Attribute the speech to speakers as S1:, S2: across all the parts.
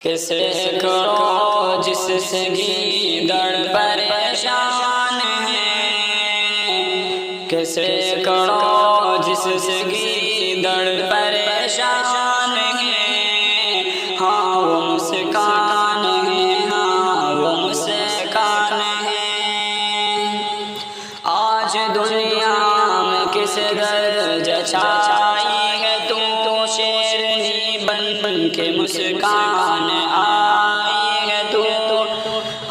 S1: کسے کرو جس سے گیدڑ پریشان ہے، کسے کرو جس سے گیدڑ پریشان ہے، ہاں وہ مسکان ہے، ہاں وہ مسکان ہے۔ آج دنیا میں کس درجہ چھائی ہے تو شیرنی بن بن کے مسکان آئی ہے تو،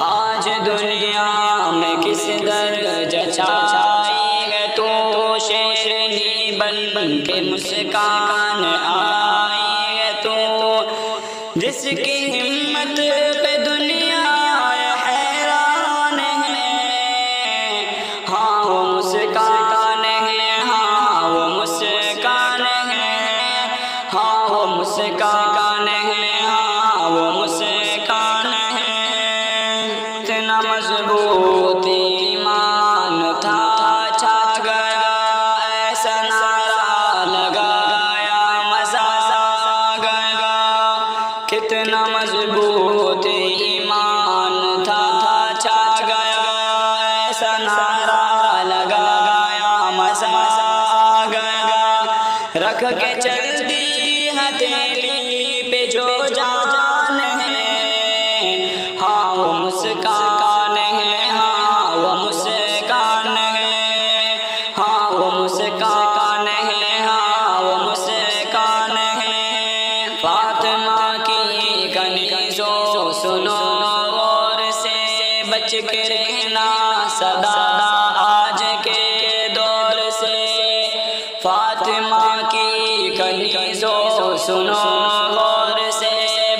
S1: آج دنیا میں کس درجہ چھائی ہے تو شیرنی بن بن کے مسکان آئی ہے تو، جس کی ہمت پہ دنیا حیران ہے، ہاں وہ مسکان ہے، ہاں وہ مسکان ہے، ہاں وہ مسکان ہے، ہاں وہ مسکان ہے۔ اتنا مضبوط ایمان تھا چھا گیا، ایسا نعرہ لگایا مزہ آ گیا۔ کتنا مضبوط ایمان تھا چھا گیا، ایسا نعرہ لگایا مزہ آ گیا۔ رکھ کے چل دی ہتھیلی پہ جو جان ہے، ہاں وہ مسکان ہے، ہاں وہ مسکان ہے، ہاں وہ مسکان ہے، ہاں وہ مسکان ہے۔ فاطمہ کی کنیزوں سنو غور سے، بچ کے رہنا سدا آج کے دور سے۔ فاطمہ کی کنیزوں سنو غور سے،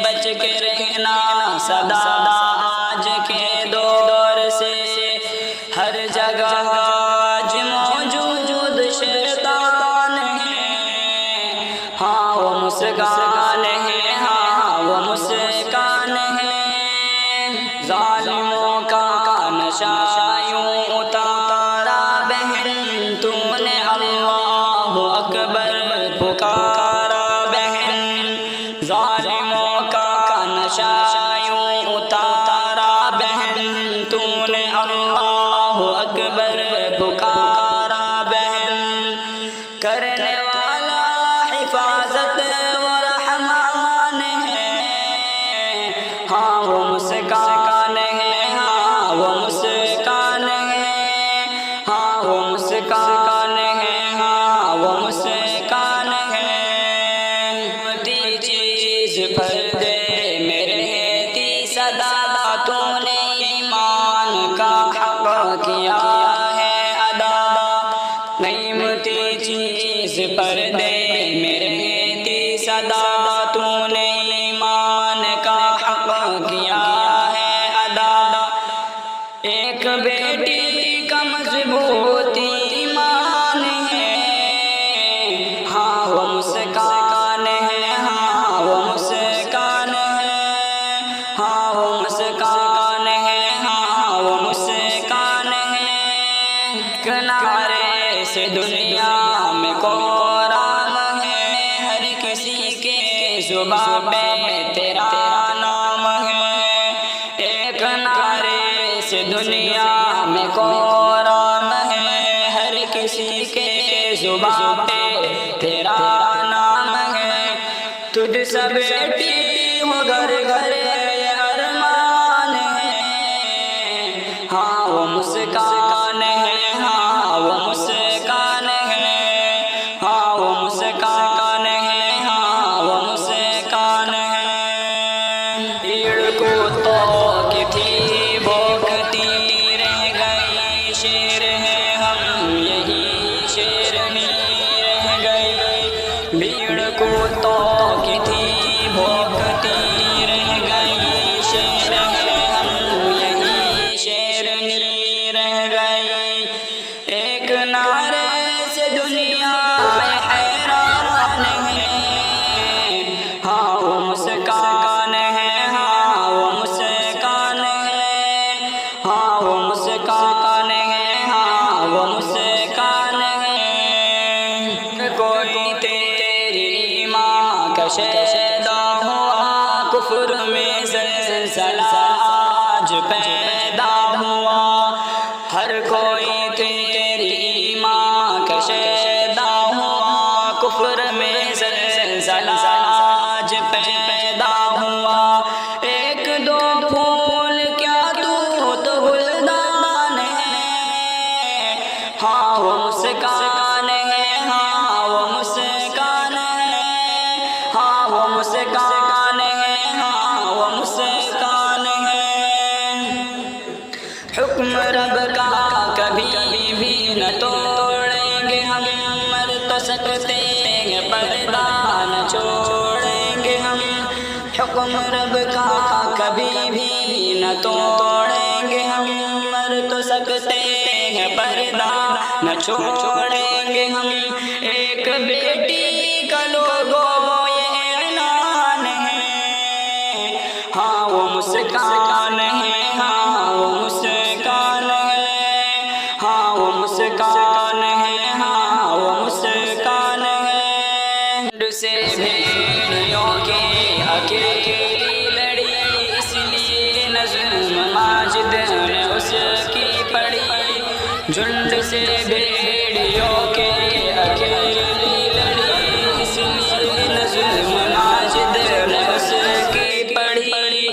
S1: بچ کے رہنا سدا آج کے دور سے۔ ہر جگہ آج موجود شیطان ہے، ہاں وہ مسکان ہے، ہاں وہ مسکان ہے۔ ظالموں کا نشہ یوں اتارا بہن تو نے، اللہ اکبر پکارا بہن۔ ظالموں کا نشہ یوں اتارا بہن تو نے، اللہ اکبر پکارا بہن۔ کرنے والا حفاظت و رحمان ہے، ہاں وہ مسکان ہے، ہاں وہ مسکان ہے، ہاں وہ مسکان ہے، ہاں وہ مسکان ہے۔ قیمتی چیز پردے میں رہتی سدا، تو نے ایمان کا حق کیا ہے ادا۔ قیمتی چیز پردے میں رہتی سدا، تو نے ایمان کا حق کیا ہے ادا۔ ایک بیٹی کا مضبوط ایمان ہے، ہاں وہ مسکان ہے، ہاں وہ مسکان ہے، ہاں وہ مسکان ہے، ہاں وہ مسکان ہے۔ کنارے سے دنیا میں قرآن ہے، ہر کسی کے زبان پہ تیرا نام ہے۔ ایک نعرے سے دنیا میں قرآن ہے، ہر کسی کے زبان پہ تیرا نام ہے۔ تجھ سے بیٹی ہو گھر گھر ارمان ہے، ہاں وہ مسکان ہے، ہاں وہ مسکان ہے، ہاں وہ مسکان ہے، ہاں وہ مسکان ہے۔ بھیڑ کو تو کی تھی بھوکتی رہ گئی، شیر ہیں ہم یہی شیرنی رہ گئی۔ بھیڑ کو تو کی تھی میں زلزلہ آج پیدا ہوا، ہر کوئی تیری ماں کا شیدا ہوا، کفر میں زلزلہ آج پیدا ہوا، ایک دو پھول کیا تو گلدان ہے، ہاں وہ مسکان ہے، ہاں وہ مسکان ہے، ہاں وہ مسکان ہے، ہاں وہ مسکان ہے، حکم رب کا کبھی بھی نہ توڑیں گے ہم، مر تو سکتے ہیں پردہ نہ چھوڑیں گے ہم، حکم رب کا کبھی بھی نہ توڑیں گے ہم، مر تو سکتے ہیں پردہ نہ چھوڑیں گے ہم، ایک بیٹی کا لوگو یہ اعلان ہے، ہاں وہ مسکان ہے، ہاں وہ مسکان ہے، ہاں وہ مسکان ہے، ہاں وہ مسکان ہے، ڈھونڈ سے بھیڑیوں کے اکیلی لڑی، اس لیے نظم ماجد نے اس کی پڑھی، جھنڈ سے بھیڑیوں کے اکیلی لڑی، اس لیے نظم ماجد نے اس کی پڑھی،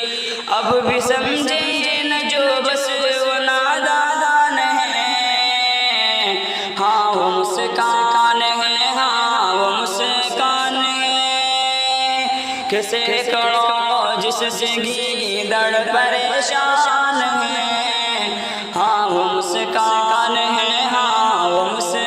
S1: اب بھی سمجھیں نہ جو بس وہ نادان ہے، ہاں وہ مسکان ہے، ہاں وہ مسکان ہے، کہ سینکڑوں جس سے گیدڑ پریشان ہے، ہاں وہ مسکان ہے، ہاں وہ مسکان